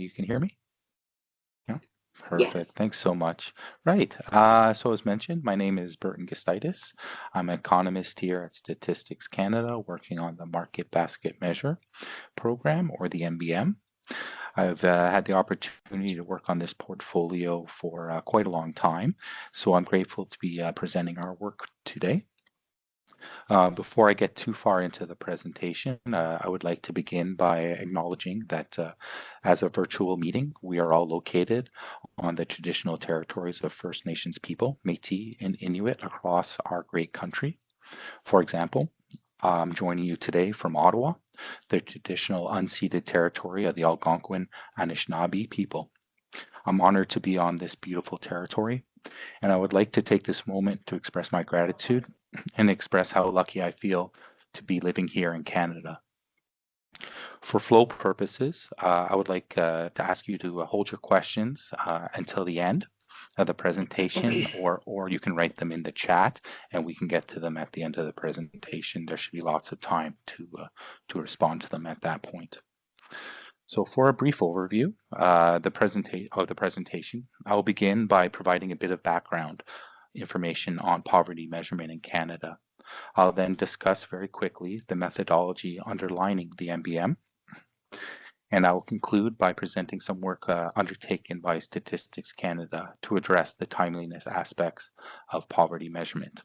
You can hear me? Yeah, perfect. Yes. Thanks so much. Right. So as mentioned, my name is Burton Gustitis. I'm an economist here at Statistics Canada, working on the Market Basket Measure program, or the MBM. I've had the opportunity to work on this portfolio for quite a long time, so I'm grateful to be presenting our work today. Before I get too far into the presentation, I would like to begin by acknowledging that as a virtual meeting, we are all located on the traditional territories of First Nations people, Métis and Inuit across our great country. For example, I'm joining you today from Ottawa, the traditional unceded territory of the Algonquin Anishinaabe people. I'm honored to be on this beautiful territory, and I would like to take this moment to express my gratitude and express how lucky I feel to be living here in Canada. For flow purposes, I would like to ask you to hold your questions until the end of the presentation, Okay. or you can write them in the chat and we can get to them at the end of the presentation. There should be lots of time to respond to them at that point. So for a brief overview of the presentation, I will begin by providing a bit of background information on poverty measurement in Canada. I'll then discuss very quickly the methodology underlining the MBM, and I will conclude by presenting some work undertaken by Statistics Canada to address the timeliness aspects of poverty measurement.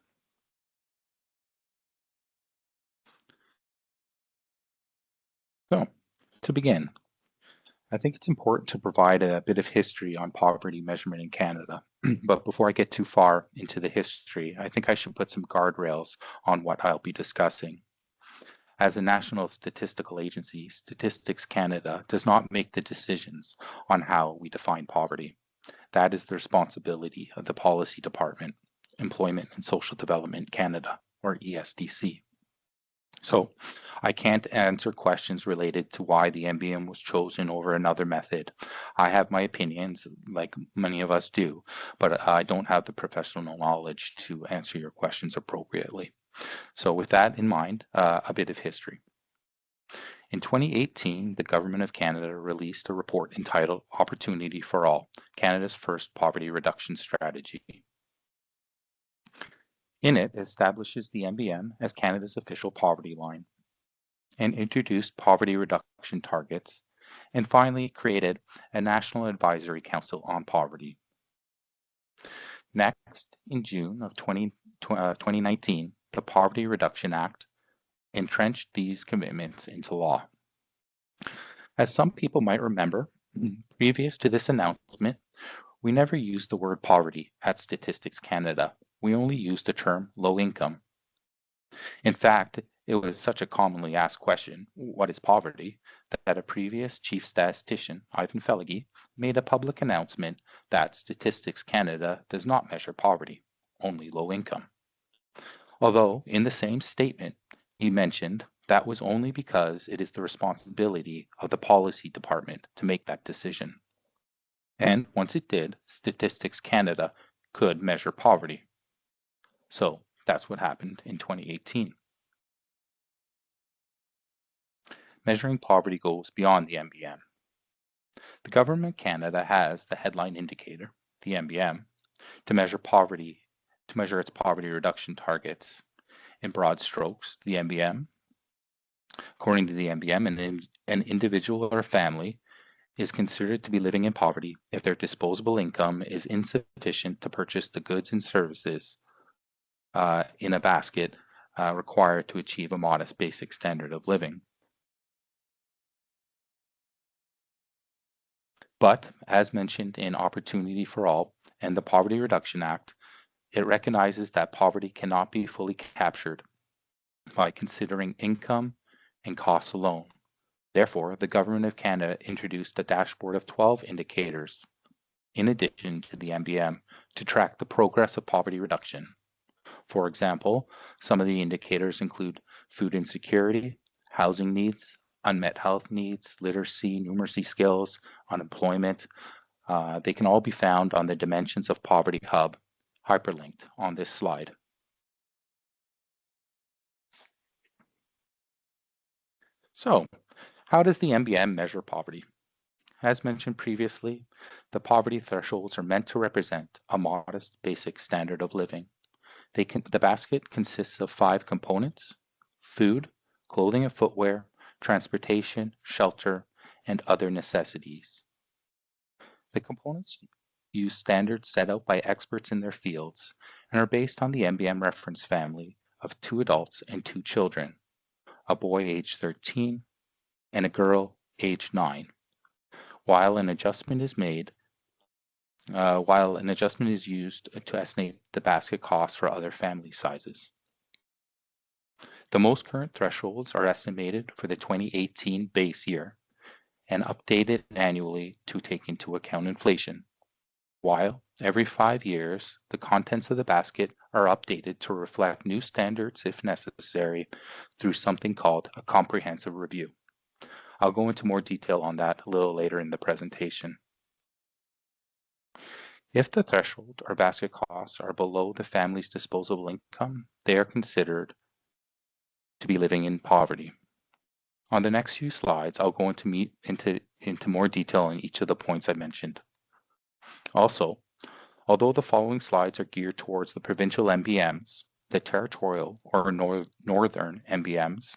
So, to begin, I think it's important to provide a bit of history on poverty measurement in Canada. But before I get too far into the history, I think I should put some guardrails on what I'll be discussing. As a national statistical agency, Statistics Canada does not make the decisions on how we define poverty. That is the responsibility of the Policy Department, Employment and Social Development Canada, or ESDC. So I can't answer questions related to why the MBM was chosen over another method. I have my opinions, like many of us do, but I don't have the professional knowledge to answer your questions appropriately. So with that in mind, a bit of history. In 2018, the Government of Canada released a report entitled Opportunity for All, Canada's First Poverty Reduction Strategy. In it, it establishes the MBM as Canada's official poverty line and introduced poverty reduction targets, and finally created a National Advisory Council on Poverty. Next, in June of 2019, the Poverty Reduction Act entrenched these commitments into law. As some people might remember, previous to this announcement, we never used the word poverty at Statistics Canada. We only used the term low income. In fact, it was such a commonly asked question, what is poverty, that a previous chief statistician, Ivan Felige, made a public announcement that Statistics Canada does not measure poverty, only low income. Although in the same statement, he mentioned that was only because it is the responsibility of the Policy Department to make that decision. And once it did, Statistics Canada could measure poverty. So that's what happened in 2018. Measuring poverty goes beyond the MBM. The Government of Canada has the headline indicator, the MBM, to measure its poverty reduction targets. In broad strokes, the MBM, according to the MBM, an individual or family is considered to be living in poverty if their disposable income is insufficient to purchase the goods and services in a basket required to achieve a modest basic standard of living. But as mentioned in Opportunity for All and the Poverty Reduction Act, it recognizes that poverty cannot be fully captured by considering income and costs alone. Therefore, the Government of Canada introduced a dashboard of 12 indicators, in addition to the MBM, to track the progress of poverty reduction. For example, some of the indicators include food insecurity, housing needs, unmet health needs, literacy, numeracy skills, unemployment. They can all be found on the Dimensions of Poverty Hub, hyperlinked on this slide. So, how does the MBM measure poverty? As mentioned previously, the poverty thresholds are meant to represent a modest basic standard of living. The basket consists of 5 components: food, clothing and footwear, transportation, shelter, and other necessities. The components use standards set out by experts in their fields and are based on the MBM reference family of 2 adults and 2 children, a boy aged 13 and a girl aged 9, while an adjustment is made while an adjustment is used to estimate the basket cost for other family sizes. The most current thresholds are estimated for the 2018 base year and updated annually to take into account inflation, while every 5 years the contents of the basket are updated to reflect new standards if necessary through something called a comprehensive review. I'll go into more detail on that a little later in the presentation. If the threshold or basket costs are below the family's disposable income, they are considered to be living in poverty. On the next few slides, I'll go into more detail on each of the points I mentioned. Also, although the following slides are geared towards the provincial MBMs, the territorial or northern MBMs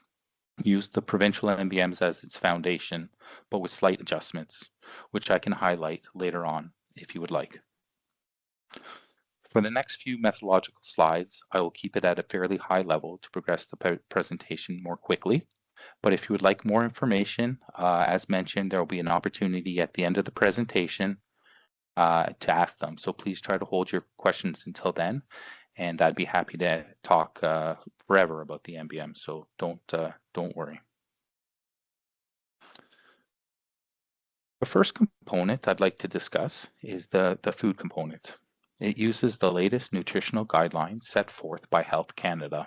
use the provincial MBMs as its foundation, but with slight adjustments, which I can highlight later on if you would like. For the next few methodological slides, I will keep it at a fairly high level to progress the presentation more quickly. But if you would like more information, as mentioned, there will be an opportunity at the end of the presentation to ask them. So please try to hold your questions until then, and I'd be happy to talk forever about the MBM. So don't worry. The first component I'd like to discuss is the food component. It uses the latest nutritional guidelines set forth by Health Canada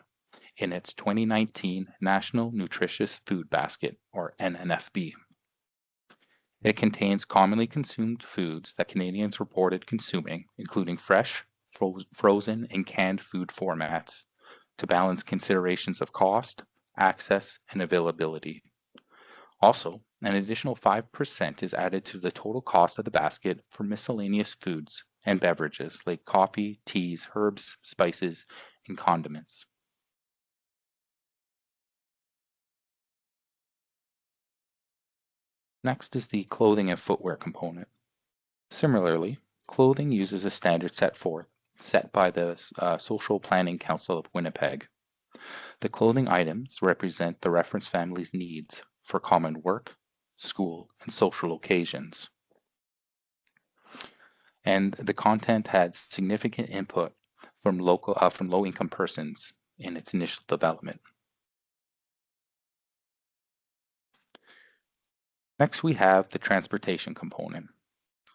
in its 2019 National Nutritious Food Basket, or NNFB. It contains commonly consumed foods that Canadians reported consuming, including fresh, frozen, and canned food formats, to balance considerations of cost, access, and availability. Also, an additional 5% is added to the total cost of the basket for miscellaneous foods and beverages like coffee, teas, herbs, spices, and condiments. Next is the clothing and footwear component. Similarly, clothing uses a standard set by the Social Planning Council of Winnipeg. The clothing items represent the reference family's needs for common work, school, and social occasions. And the content had significant input from low-income persons in its initial development. Next, we have the transportation component.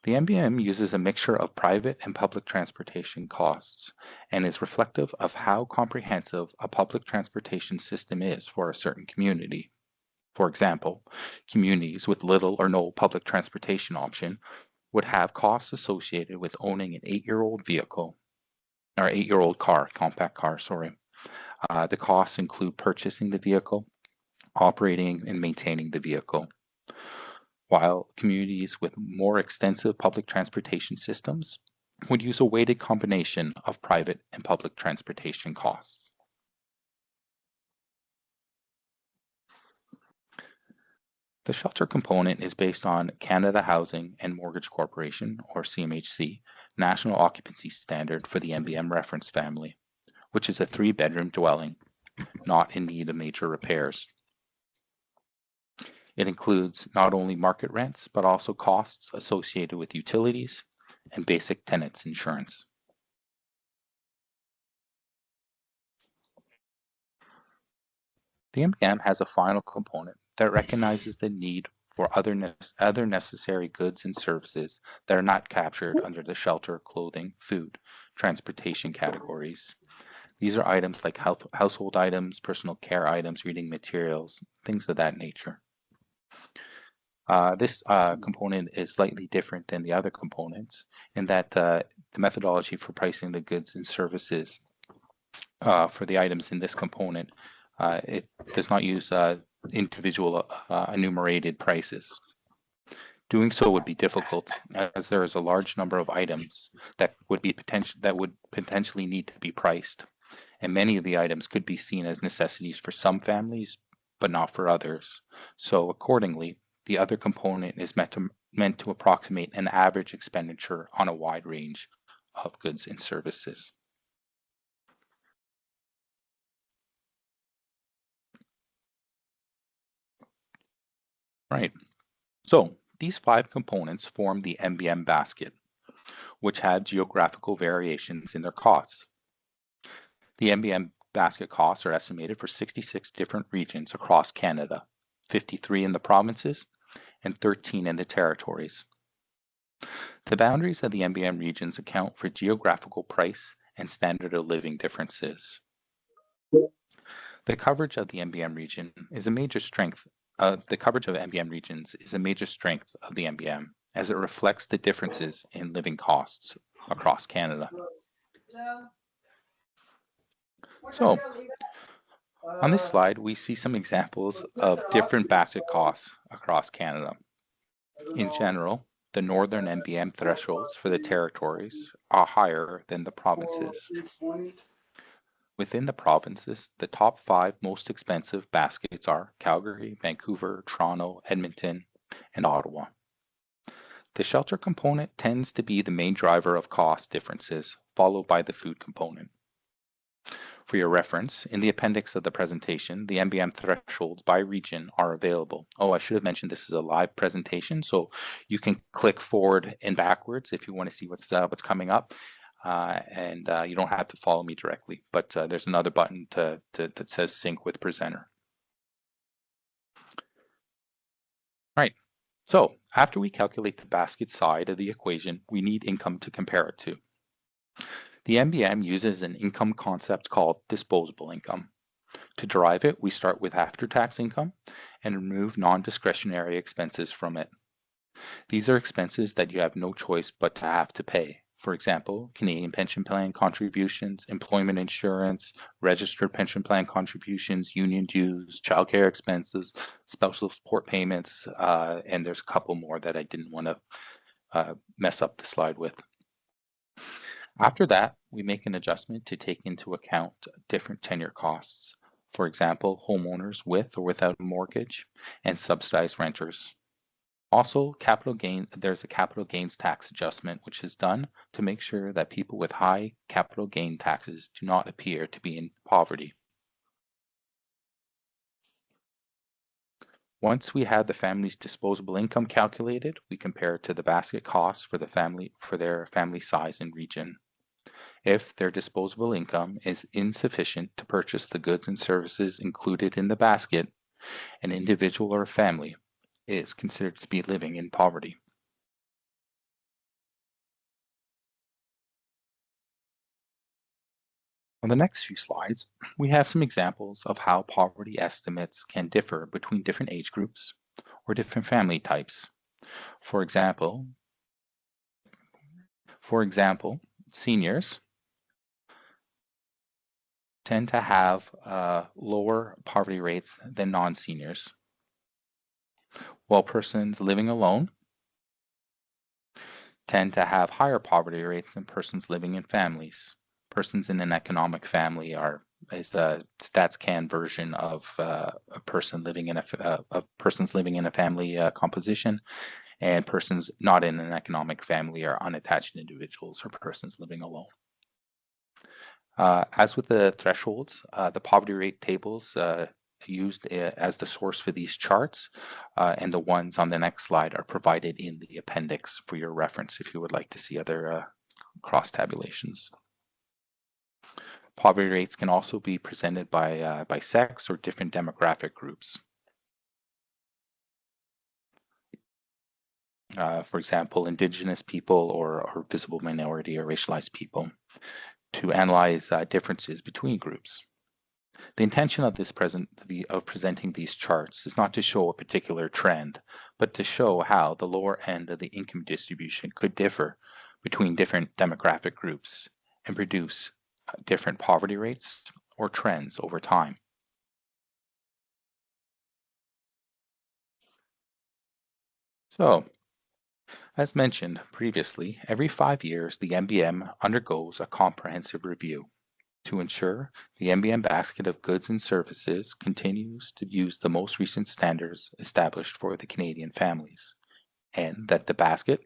The MBM uses a mixture of private and public transportation costs and is reflective of how comprehensive a public transportation system is for a certain community. For example, communities with little or no public transportation option would have costs associated with owning an 8-year-old vehicle, or 8-year-old car, compact car, sorry. The costs include purchasing the vehicle, operating and maintaining the vehicle, while communities with more extensive public transportation systems would use a weighted combination of private and public transportation costs. The shelter component is based on Canada Housing and Mortgage Corporation, or CMHC, National Occupancy Standard for the MBM reference family, which is a 3-bedroom dwelling, not in need of major repairs. It includes not only market rents, but also costs associated with utilities and basic tenants insurance. The MBM has a final component that recognizes the need for other necessary goods and services that are not captured under the shelter, clothing, food, transportation categories. These are items like household items, personal care items, reading materials, things of that nature. This component is slightly different than the other components in that the methodology for pricing the goods and services for the items in this component, it does not use individual enumerated prices. Doing so would be difficult as there is a large number of items that would potentially need to be priced, and many of the items could be seen as necessities for some families, but not for others. So accordingly, the other component is meant to approximate an average expenditure on a wide range of goods and services. Right. So these 5 components form the MBM basket, which have geographical variations in their costs. The MBM basket costs are estimated for 66 different regions across Canada, 53 in the provinces, and 13 in the territories. The boundaries of the MBM regions account for geographical price and standard of living differences. The coverage of the MBM region is a major strength. The coverage of MBM regions is a major strength of the MBM as it reflects the differences in living costs across Canada. So, on this slide, we see some examples of different basket costs across Canada. In general, the northern MBM thresholds for the territories are higher than the provinces. Within the provinces, the top 5 most expensive baskets are Calgary, Vancouver, Toronto, Edmonton, and Ottawa. The shelter component tends to be the main driver of cost differences, followed by the food component. For your reference, in the appendix of the presentation, the MBM thresholds by region are available. Oh, I should have mentioned this is a live presentation, so you can click forward and backwards if you want to see what's coming up. You don't have to follow me directly, but there's another button that says sync with presenter. Right. So after we calculate the basket side of the equation, we need income to compare it to. The MBM uses an income concept called disposable income. To derive it, we start with after-tax income and remove non-discretionary expenses from it. These are expenses that you have no choice but to have to pay. For example, Canadian pension plan contributions, employment insurance, registered pension plan contributions, union dues, childcare expenses, special support payments, and there's a couple more that I didn't want to mess up the slide with. After that, we make an adjustment to take into account different tenure costs. For example, homeowners with or without a mortgage and subsidized renters. Also, there's a capital gains tax adjustment which is done to make sure that people with high capital gain taxes do not appear to be in poverty. Once we have the family's disposable income calculated, we compare it to the basket costs for their family size and region. If their disposable income is insufficient to purchase the goods and services included in the basket, an individual or a family is considered to be living in poverty. On the next few slides, we have some examples of how poverty estimates can differ between different age groups or different family types. For example, seniors tend to have lower poverty rates than non-seniors, while persons living alone tend to have higher poverty rates than persons living in families. Persons in an economic family is a StatsCan version of persons living in a family composition, and persons not in an economic family are unattached individuals or persons living alone. As with the thresholds, the poverty rate tables used as the source for these charts, and the ones on the next slide are provided in the appendix for your reference if you would like to see other cross tabulations. Poverty rates can also be presented by sex or different demographic groups. For example, Indigenous people or visible minority or racialized people, to analyze differences between groups. The intention of presenting these charts is not to show a particular trend, but to show how the lower end of the income distribution could differ between different demographic groups and produce different poverty rates or trends over time. So As mentioned previously, every 5 years the MBM undergoes a comprehensive review to ensure the MBM basket of goods and services continues to use the most recent standards established for the Canadian families, and that the basket,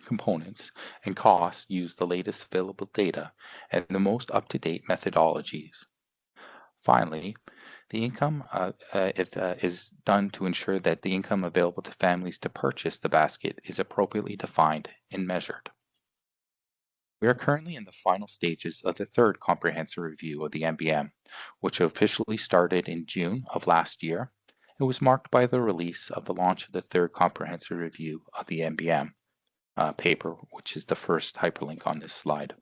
components, and costs use the latest available data and the most up-to-date methodologies. Finally, the income is done to ensure that the income available to families to purchase the basket is appropriately defined and measured. We are currently in the final stages of the third comprehensive review of the MBM, which officially started in June of last year. It was marked by the release of the launch of the third comprehensive review of the MBM paper, which is the first hyperlink on this slide.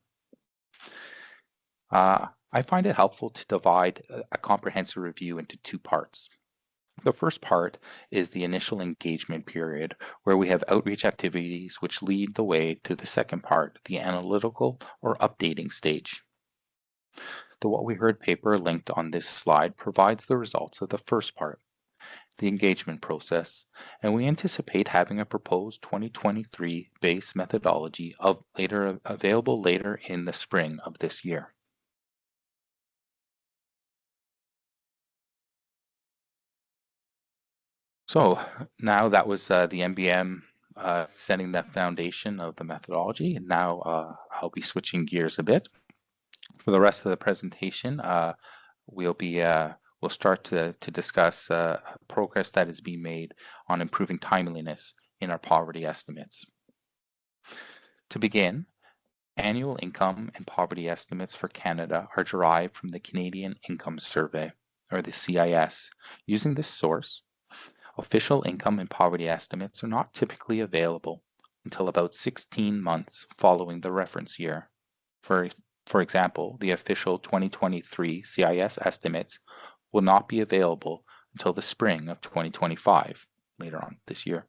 I find it helpful to divide a comprehensive review into two parts. The first part is the initial engagement period, where we have outreach activities which lead the way to the second part, the analytical or updating stage. The What We Heard paper linked on this slide provides the results of the first part, the engagement process, and we anticipate having a proposed 2023 base methodology available later in the spring of this year. So now that was the MBM setting that foundation of the methodology, and now I'll be switching gears a bit. For the rest of the presentation, we'll start to discuss progress that is being made on improving timeliness in our poverty estimates. To begin, annual income and poverty estimates for Canada are derived from the Canadian Income Survey, or the CIS. Using this source, official income and poverty estimates are not typically available until about 16 months following the reference year. For example, the official 2023 CIS estimates will not be available until the spring of 2025, later on this year.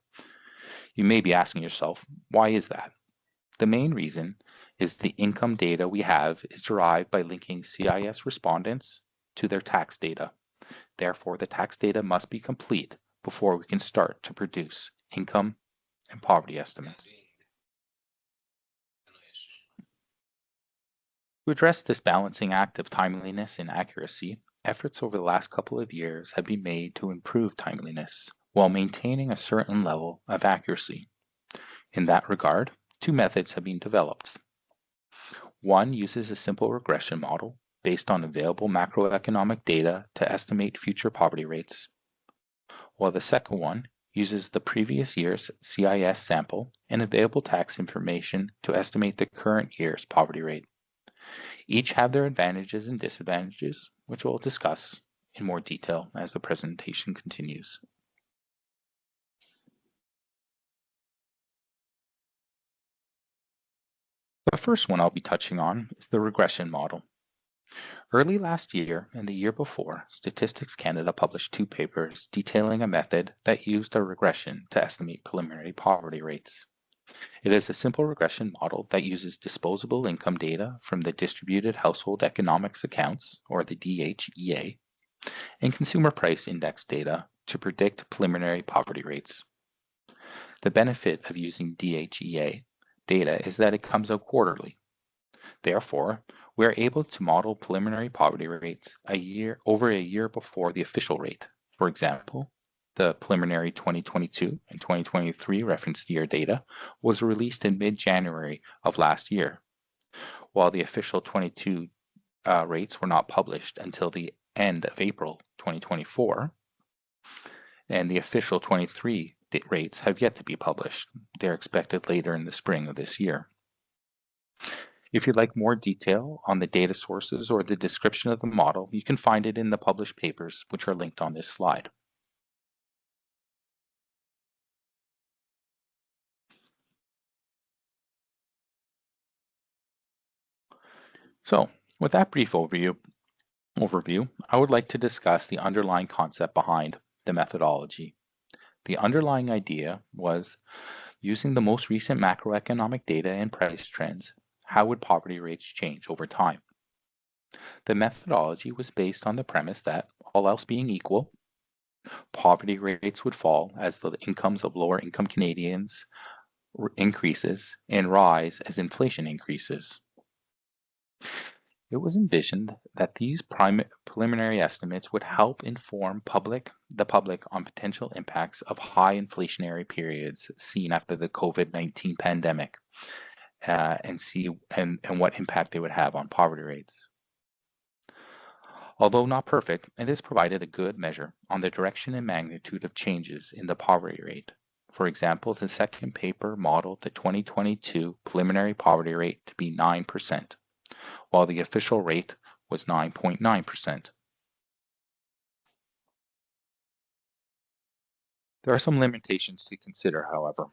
You may be asking yourself, why is that? The main reason is the income data we have is derived by linking CIS respondents to their tax data. Therefore, the tax data must be complete before we can start to produce income and poverty estimates. To address this balancing act of timeliness and accuracy, efforts over the last couple of years have been made to improve timeliness while maintaining a certain level of accuracy. In that regard, two methods have been developed. One uses a simple regression model based on available macroeconomic data to estimate future poverty rates, while the second one uses the previous year's CIS sample and available tax information to estimate the current year's poverty rate. Each have their advantages and disadvantages, which we'll discuss in more detail as the presentation continues. The first one I'll be touching on is the regression model. Early last year and the year before, Statistics Canada published two papers detailing a method that used a regression to estimate preliminary poverty rates. It is a simple regression model that uses disposable income data from the Distributed Household Economics Accounts, or the DHEA, and Consumer Price Index data to predict preliminary poverty rates. The benefit of using DHEA data is that it comes out quarterly. Therefore, we are able to model preliminary poverty rates over a year before the official rate. For example, the preliminary 2022 and 2023 reference year data was released in mid-January of last year, while the official 22 rates were not published until the end of April 2024, and the official 23 rates have yet to be published. They're expected later in the spring of this year. If you'd like more detail on the data sources or the description of the model, you can find it in the published papers, which are linked on this slide. So, with that brief overview, I would like to discuss the underlying concept behind the methodology. The underlying idea was using the most recent macroeconomic data and price trends, how would poverty rates change over time? The methodology was based on the premise that, all else being equal, poverty rates would fall as the incomes of lower income Canadians increases and rise as inflation increases. It was envisioned that these preliminary estimates would help inform the public on potential impacts of high inflationary periods seen after the COVID-19 pandemic, and what impact they would have on poverty rates. Although not perfect, it has provided a good measure on the direction and magnitude of changes in the poverty rate. For example, the second paper modeled the 2022 preliminary poverty rate to be 9%, while the official rate was 9.9%. There are some limitations to consider, however.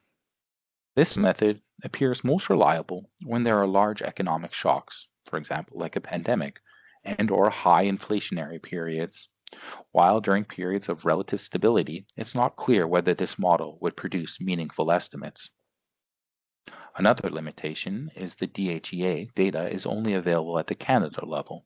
This method appears most reliable when there are large economic shocks, for example, like a pandemic, and/or high inflationary periods, while during periods of relative stability, it's not clear whether this model would produce meaningful estimates. Another limitation is the DHEA data is only available at the Canada level.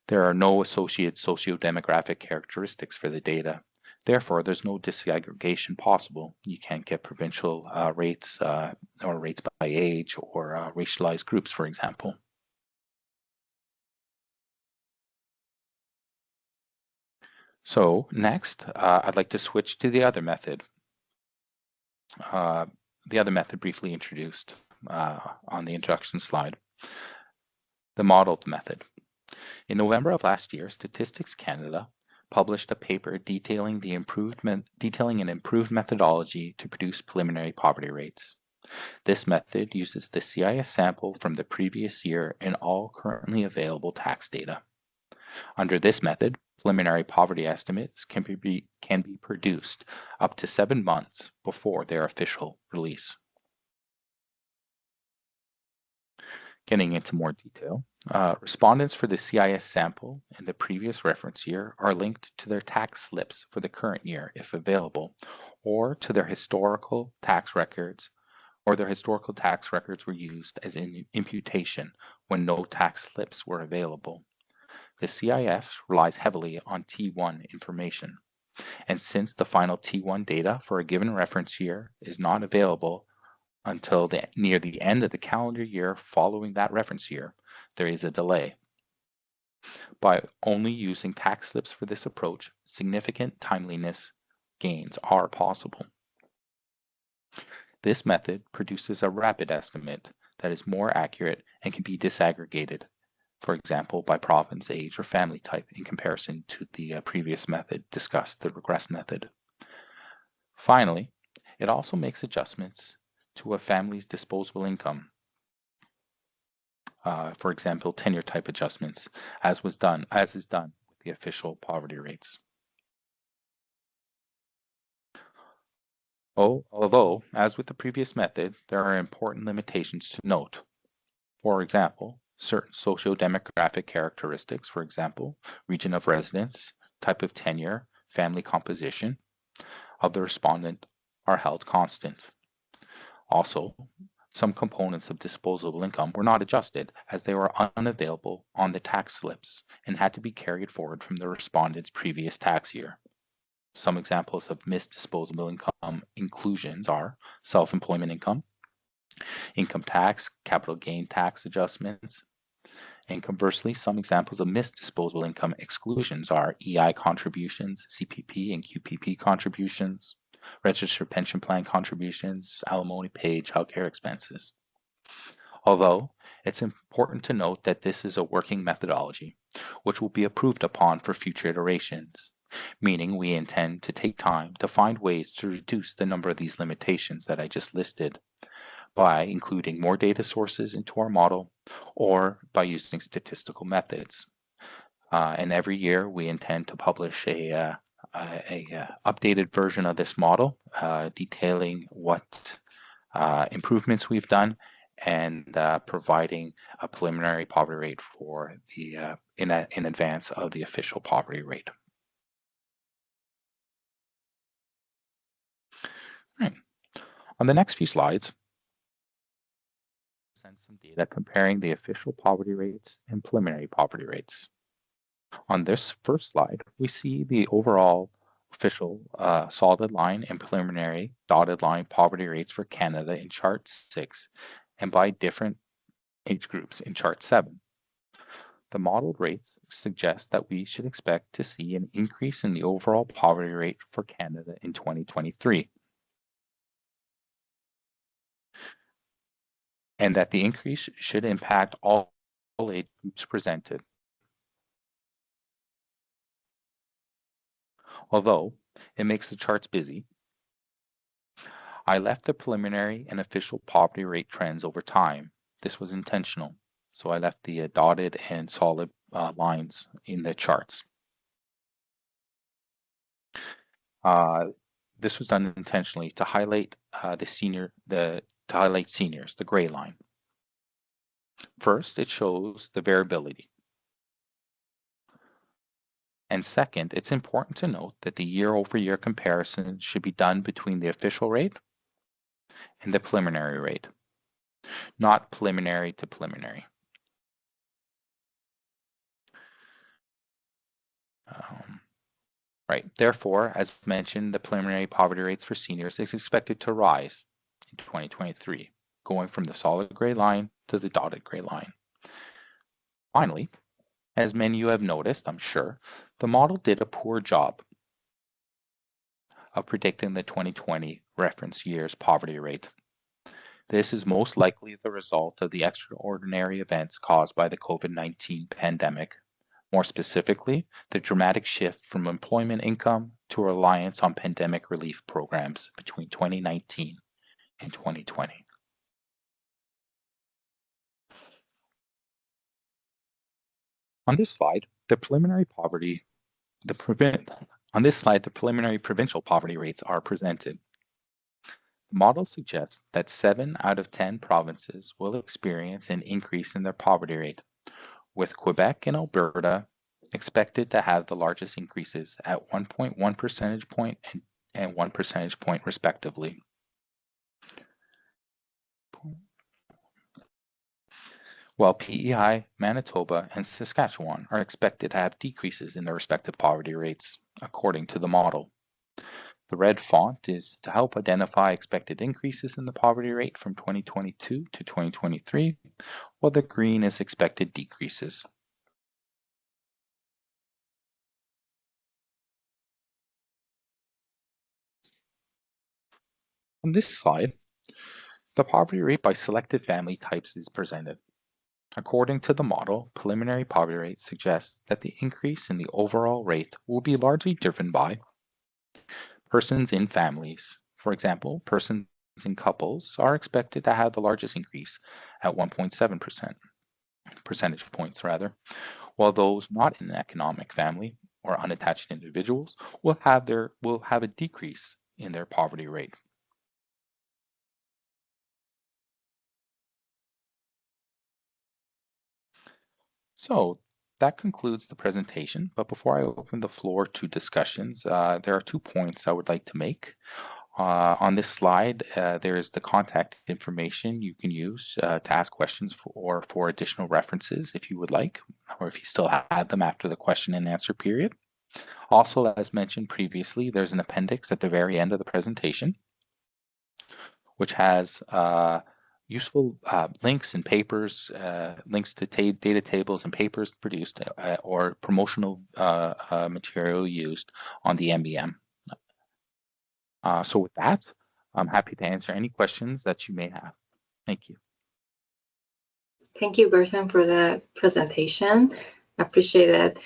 There are no associated socio-demographic characteristics for the data. Therefore, there's no disaggregation possible. You can't get provincial rates or rates by age or racialized groups, for example. So next, I'd like to switch to the other method. The other method briefly introduced on the introduction slide, the modeled method. In November of last year, Statistics Canada published a paper detailing an improved methodology to produce preliminary poverty rates. This method uses the CIS sample from the previous year and all currently available tax data. Under this method, preliminary poverty estimates can be produced up to 7 months before their official release. Getting into more detail, respondents for the CIS sample in the previous reference year are linked to their tax slips for the current year, if available, or to their historical tax records, or their historical tax records were used as an imputation when no tax slips were available. The CIS relies heavily on T1 information, and since the final T1 data for a given reference year is not available until near the end of the calendar year following that reference year, there is a delay. By only using tax slips for this approach, significant timeliness gains are possible. This method produces a rapid estimate that is more accurate and can be disaggregated, for example, by province, age, or family type in comparison to the previous method discussed, the regress method. Finally, it also makes adjustments to a family's disposable income. For example, tenure type adjustments, as is done with the official poverty rates. Although, as with the previous method, there are important limitations to note. For example, certain socio-demographic characteristics, for example, region of residence, type of tenure, family composition of the respondent are held constant. Also, some components of disposable income were not adjusted as they were unavailable on the tax slips and had to be carried forward from the respondent's previous tax year. Some examples of missed disposable income inclusions are self-employment income tax, capital gain tax adjustments, and conversely, some examples of missed disposable income exclusions are EI contributions, CPP and QPP contributions, registered pension plan contributions, alimony paid, childcare expenses. Although it's important to note that this is a working methodology, which will be approved upon for future iterations, meaning we intend to take time to find ways to reduce the number of these limitations that I just listed by including more data sources into our model or by using statistical methods. And every year we intend to publish a updated version of this model detailing what improvements we've done and providing a preliminary poverty rate for the in advance of the official poverty rate. Right. On the next few slides, present some data comparing the official poverty rates and preliminary poverty rates. On this first slide, we see the overall official solid line and preliminary dotted line poverty rates for Canada in Chart 6 and by different age groups in Chart 7. The modeled rates suggest that we should expect to see an increase in the overall poverty rate for Canada in 2023, and that the increase should impact all age groups presented. Although it makes the charts busy, I left the preliminary and official poverty rate trends over time. This was intentional. So I left the dotted and solid lines in the charts. This was done intentionally to highlight seniors, the gray line. First, it shows the variability. And second, it's important to note that the year-over-year comparison should be done between the official rate and the preliminary rate, not preliminary to preliminary. Right. Therefore, as mentioned, the preliminary poverty rates for seniors is expected to rise in 2023, going from the solid gray line to the dotted gray line. Finally, as many of you have noticed, I'm sure, the model did a poor job of predicting the 2020 reference year's poverty rate. This is most likely the result of the extraordinary events caused by the COVID-19 pandemic. More specifically, the dramatic shift from employment income to reliance on pandemic relief programs between 2019 and 2020. On this slide, the preliminary provincial poverty rates are presented. The model suggests that 7 out of 10 provinces will experience an increase in their poverty rate, with Quebec and Alberta expected to have the largest increases at 1.1 percentage point and 1 percentage point respectively. While PEI, Manitoba, and Saskatchewan are expected to have decreases in their respective poverty rates, according to the model. The red font is to help identify expected increases in the poverty rate from 2022 to 2023, while the green is expected decreases. On this slide, the poverty rate by selected family types is presented. According to the model, preliminary poverty rate suggests that the increase in the overall rate will be largely driven by persons in families. For example, persons in couples are expected to have the largest increase at 1.7%, percentage points rather, while those not in an economic family or unattached individuals will have a decrease in their poverty rate. So that concludes the presentation, but before I open the floor to discussions, there are 2 points I would like to make. On this slide, there is the contact information you can use to ask questions for additional references if you would like, or if you still have them after the question and answer period. Also, as mentioned previously, there's an appendix at the very end of the presentation, which has useful links and papers, links to data tables and papers produced or promotional material used on the MBM. So with that, I'm happy to answer any questions that you may have. Thank you. Thank you, Bertrand, for the presentation. I appreciate it.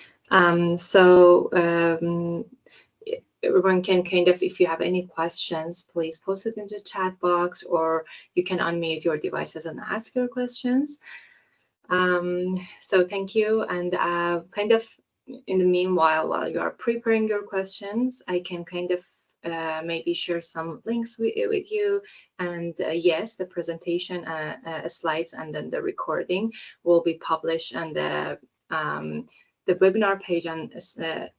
Everyone can if you have any questions, please post it in the chat box, or you can unmute your devices and ask your questions. So thank you. And in the meanwhile, while you are preparing your questions, I can maybe share some links with you. And yes, the presentation slides and then the recording will be published on the webinar page on the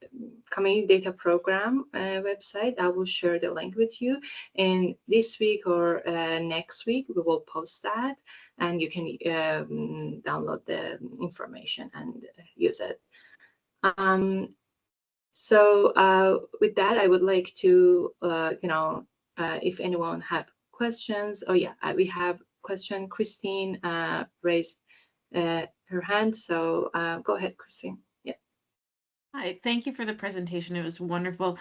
Community Data Program website. I will share the link with you. And this week or next week, we will post that, and you can download the information and use it. So with that, I would like to, if anyone have questions. Oh yeah, we have question. Christine raised her hand. So go ahead, Christine. Yeah. Hi, thank you for the presentation. It was wonderful.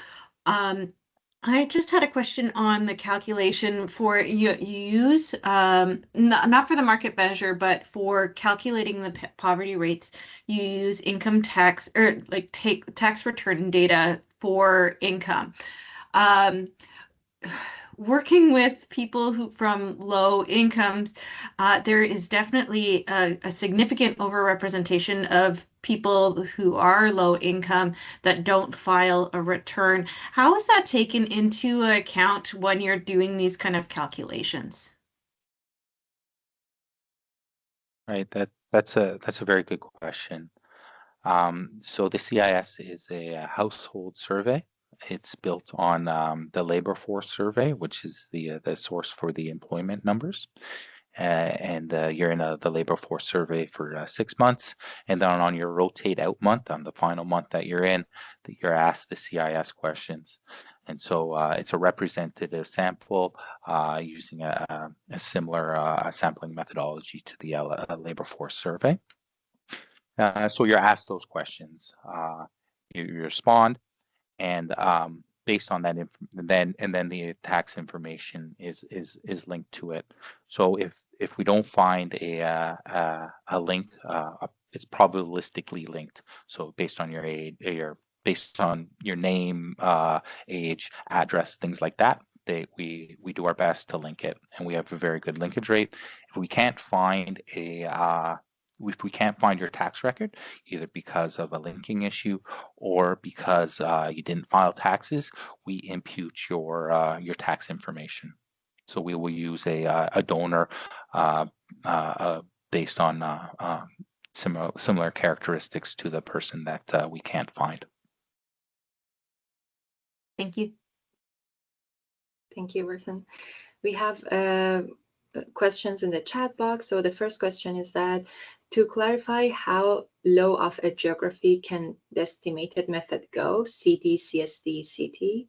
I just had a question on the calculation for you use not for the market measure, but for calculating the poverty rates. You use income tax or like take tax return data for income. Um, Working with people who from low incomes, there is definitely a significant overrepresentation of people who are low income that don't file a return. How is that taken into account when you're doing these kind of calculations? Right, that's a very good question. So the CIS is a household survey. It's built on the labor force survey, which is the source for the employment numbers. And you're in the labor force survey for 6 months, and then on your rotate out month, on the final month that you're in, that you're asked the CIS questions. And so it's a representative sample using a similar sampling methodology to the labor force survey. So you're asked those questions. You respond, and based on that, then the tax information is linked to it. So if we don't find a link, it's probabilistically linked. So based on your age, based on your name, age, address, things like that, we do our best to link it, and we have a very good linkage rate. If we can't find if we can't find your tax record, either because of a linking issue or because you didn't file taxes, we impute your tax information. So we will use a donor uh, based on similar characteristics to the person that we can't find. Thank you. Thank you, Berthan. We have questions in the chat box. So the first question is that to clarify how low of a geography can the estimated method go, CD, CSD, CT?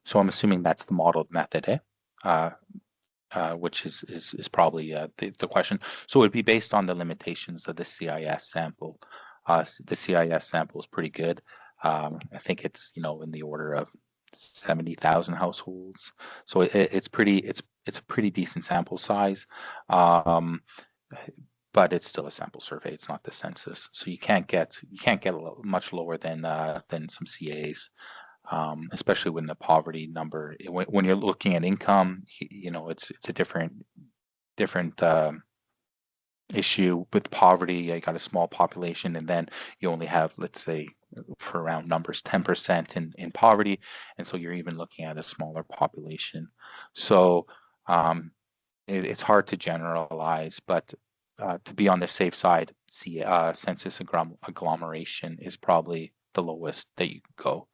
So I'm assuming that's the modeled method, which is probably the question. So it would be based on the limitations of the CIS sample. The CIS sample is pretty good. I think it's in the order of 70,000 households. So it's a pretty decent sample size. But it's still a sample survey. It's not the census, so you can't get much lower than some CAs, especially when the poverty number. When you're looking at income, it's a different issue with poverty. You got a small population, and then you only have, let's say, for round numbers, 10% in poverty, and so you're even looking at a smaller population. So it's hard to generalize, but to be on the safe side, census agglomeration is probably the lowest that you could go.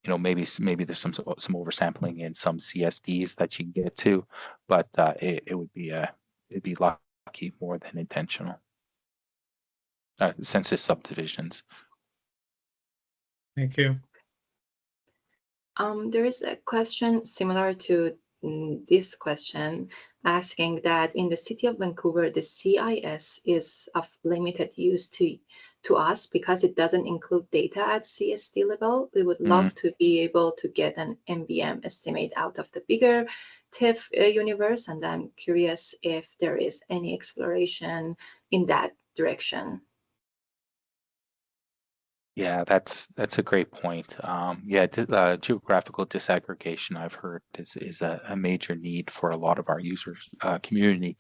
Maybe there's some oversampling in some CSDs that you can get to, but it'd be lucky more than intentional. Census subdivisions. Thank you. There is a question similar to this question, asking that in the city of Vancouver, the CIS is of limited use to us because it doesn't include data at CSD level. We would love to be able to get an MBM estimate out of the bigger TIF universe, and I'm curious if there is any exploration in that direction. Yeah, that's a great point. Geographical disaggregation, I've heard, is a major need for a lot of our users community.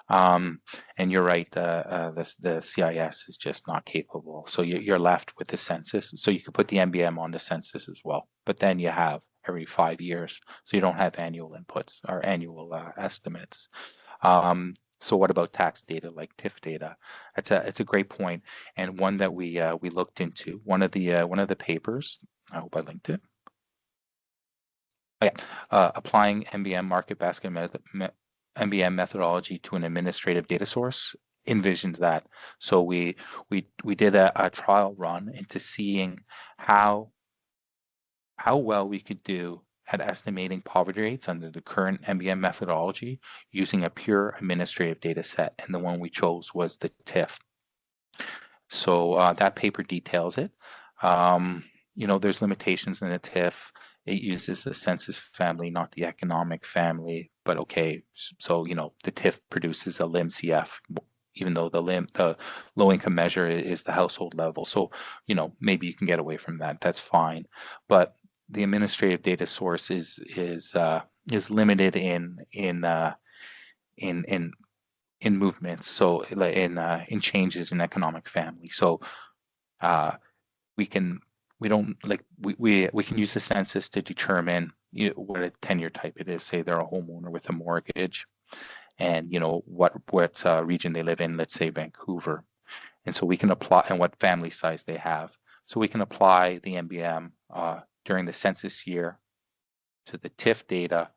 And you're right, the CIS is just not capable. So you're left with the census. So you could put the MBM on the census as well, but then you have every 5 years, so you don't have annual inputs or annual estimates. So what about tax data like TIF data? It's a great point, and one that we looked into. One of the papers. I hope I linked it. Oh, yeah, applying MBM market basket MBM methodology to an administrative data source envisions that. So we did a trial run into seeing how well we could do at estimating poverty rates under the current MBM methodology using a pure administrative data set, and the one we chose was the TIF. So that paper details it. There's limitations in the TIF. It uses the census family, not the economic family. But okay, so the TIF produces a LIMCF, even though the low income measure is the household level. So maybe you can get away from that. That's fine. But the administrative data source is limited in movements, so in changes in economic family. So we can use the census to determine what a tenure type it is. Say they're a homeowner with a mortgage, and what region they live in. Let's say Vancouver, and so we can apply, and what family size they have. So we can apply the MBM during the census year to the TIF data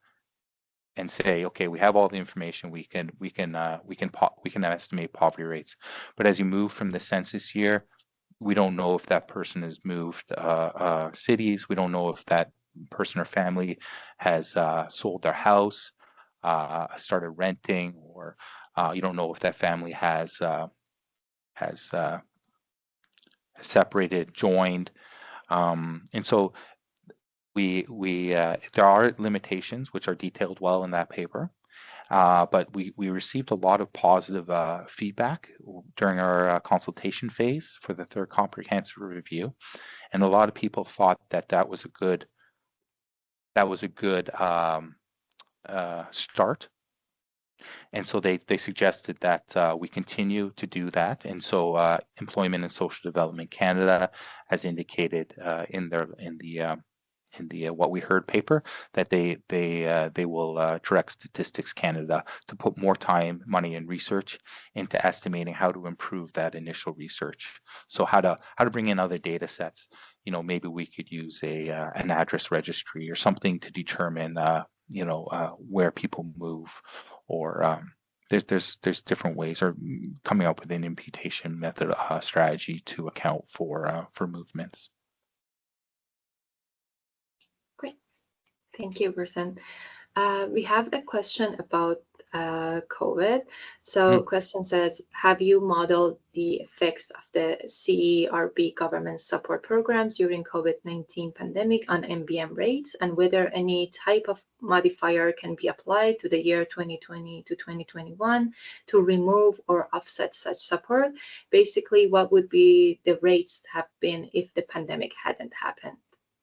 and say, okay, we have all the information. We can estimate poverty rates. But as you move from the census year, we don't know if that person has moved cities. We don't know if that person or family has sold their house, started renting, or you don't know if that family has separated, joined, and so there are limitations which are detailed well in that paper. But we received a lot of positive feedback during our consultation phase for the third comprehensive review, and a lot of people thought that was a good start. And so they suggested that we continue to do that. And so Employment and Social Development Canada has indicated in the What We Heard paper that they will direct Statistics Canada to put more time, money, and research into estimating how to improve that initial research. So how to bring in other data sets. Maybe we could use an address registry or something to determine where people move, or there's different ways, or coming up with an imputation method strategy to account for movements. Thank you, Berthan. We have a question about COVID. So question says, have you modeled the effects of the CERB government support programs during COVID-19 pandemic on MBM rates, and whether any type of modifier can be applied to the year 2020 to 2021 to remove or offset such support? Basically, what would be the rates have been if the pandemic hadn't happened?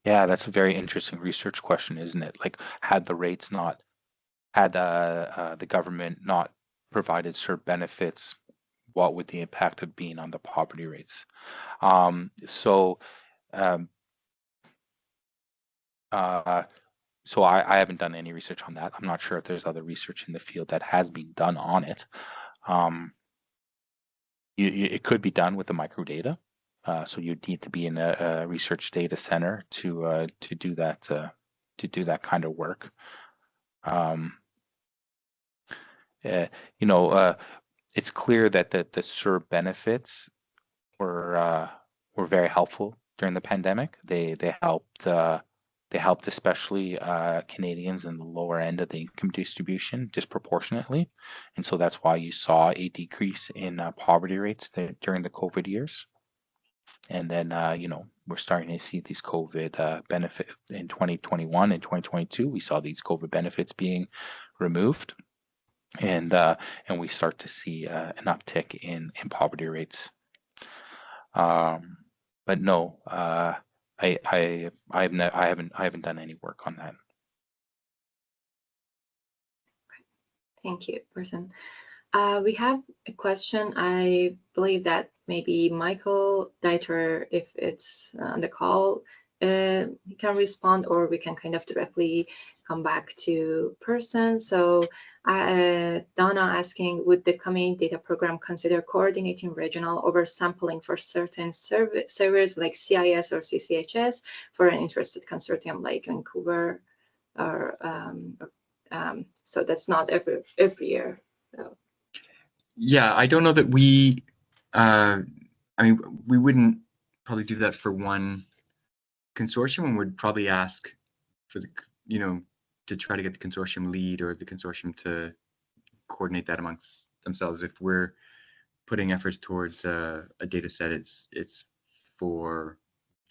Yeah, that's a very interesting research question, isn't it? Like, had the government not provided certain benefits, what would the impact have been on the poverty rates? So I haven't done any research on that. I'm not sure if there's other research in the field that has been done on it. It could be done with the microdata. So you'd need to be in a research data center to do that kind of work. It's clear that the CERB benefits were very helpful during the pandemic. They helped especially Canadians in the lower end of the income distribution disproportionately, and so that's why you saw a decrease in poverty rates during the COVID years. And then, we're starting to see these COVID benefit in 2021 and 2022. We saw these COVID benefits being removed, and we start to see an uptick in poverty rates. But no, I haven't done any work on that. Thank you, Berthan. We have a question. I believe that maybe Michael Dieter, if it's on the call, he can respond, or we can kind of directly come back to person. So Donna asking, would the community data program consider coordinating regional oversampling for certain servers like CIS or CCHS for an interested consortium like Vancouver? Or so that's not every year. So. Yeah, I don't know that we, I mean, we wouldn't probably do that for one consortium, and would probably ask for the, to try to get the consortium lead or the consortium to coordinate that amongst themselves. If we're putting efforts towards a data set, it's for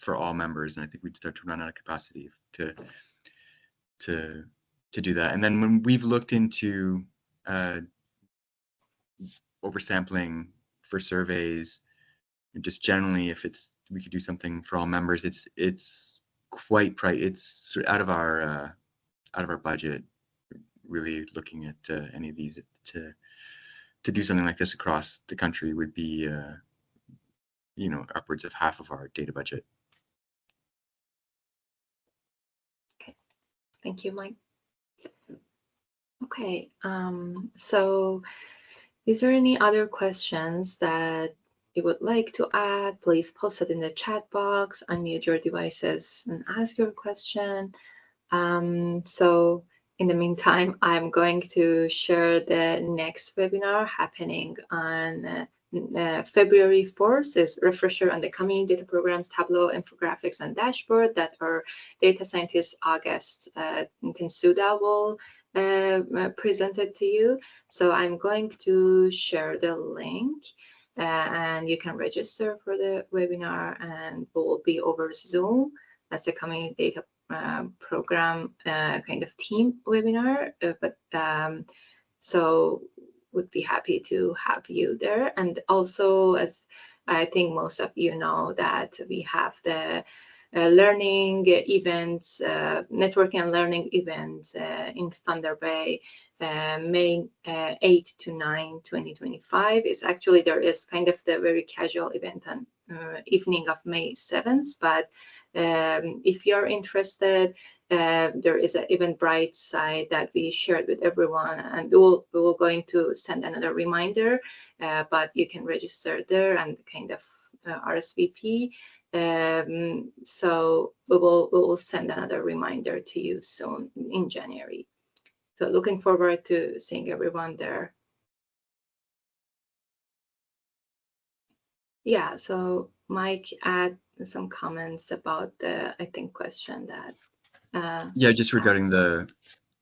all members, and I think we'd start to run out of capacity to do that. And then when we've looked into oversampling for surveys, just generally, if we could do something for all members, it's quite it's sort of out of our budget. Really looking at any of these to do something like this across the country would be upwards of half of our data budget. Okay, thank you, Mike. Okay, so is there any other questions that you would like to add? Please post it in the chat box, unmute your devices and ask your question. So in the meantime, I'm going to share the next webinar happening on February 4th. Is refresher on the community data programs, Tableau, infographics, and dashboard that our data scientist August Tensuda will present it to you. So I'm going to share the link. And you can register for the webinar, and it will be over Zoom. That's a community data program kind of team webinar, so would be happy to have you there. And also, as I think most of you know, that we have the learning events, networking and learning events in Thunder Bay, May 8 to 9, 2025. It's actually, there is kind of the very casual event on evening of May 7th, but if you're interested, there is an Eventbrite site that we shared with everyone, and we're going to send another reminder, but you can register there and kind of RSVP. So we will send another reminder to you soon in January. So looking forward to seeing everyone there. Yeah, so Mike, add some comments about the, I think, question that. Yeah, just regarding the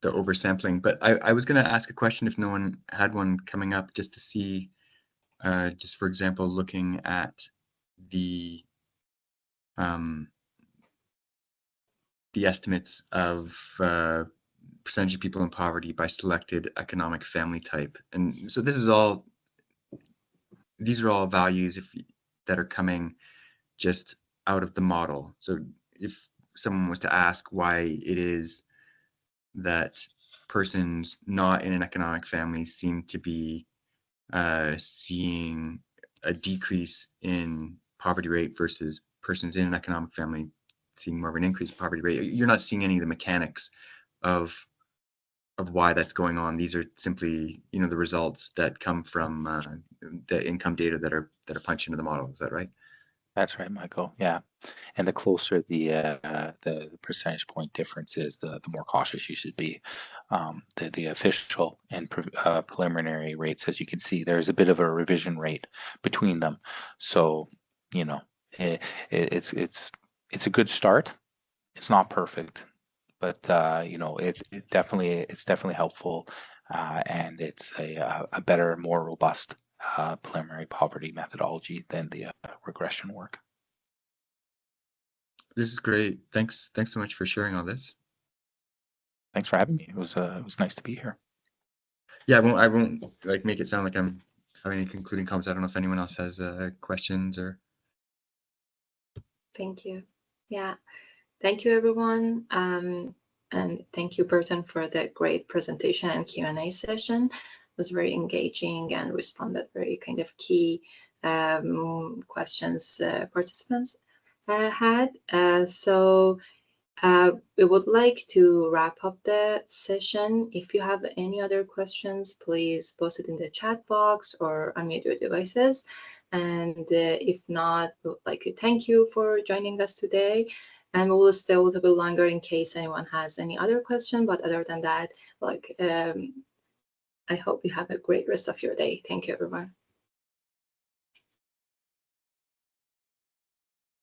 oversampling. But I was going to ask a question if no one had one coming up, just to see, just for example, looking at the estimates of percentage of people in poverty by selected economic family type. And so these are all values that are coming just out of the model. So if someone was to ask why it is that persons not in an economic family seem to be seeing a decrease in poverty rate versus persons in an economic family seeing more of an increase in poverty rate, you're not seeing any of the mechanics of why that's going on. These are simply, the results that come from the income data that are punched into the model. Is that right? That's right, Michael. Yeah, and the closer the percentage point difference is, the more cautious you should be. The official and preliminary rates, as you can see, there's a bit of a revision rate between them. So, it's a good start. It's not perfect, but it's definitely helpful, and it's a better, more robust preliminary poverty methodology than the regression work. This is great. Thanks so much for sharing all this. Thanks for having me. It was nice to be here. Yeah, I won't like make it sound like I'm having any concluding comments. I don't know if anyone else has questions or. Thank you. Yeah, thank you, everyone. And thank you, Burton, for the great presentation and Q&A session. It was very engaging and responded very kind of key questions participants had. So we would like to wrap up the session. If you have any other questions, please post it in the chat box or unmute your devices. And if not, we would like to thank you for joining us today. And we will stay a little bit longer in case anyone has any other question. But other than that, I hope you have a great rest of your day. Thank you, everyone.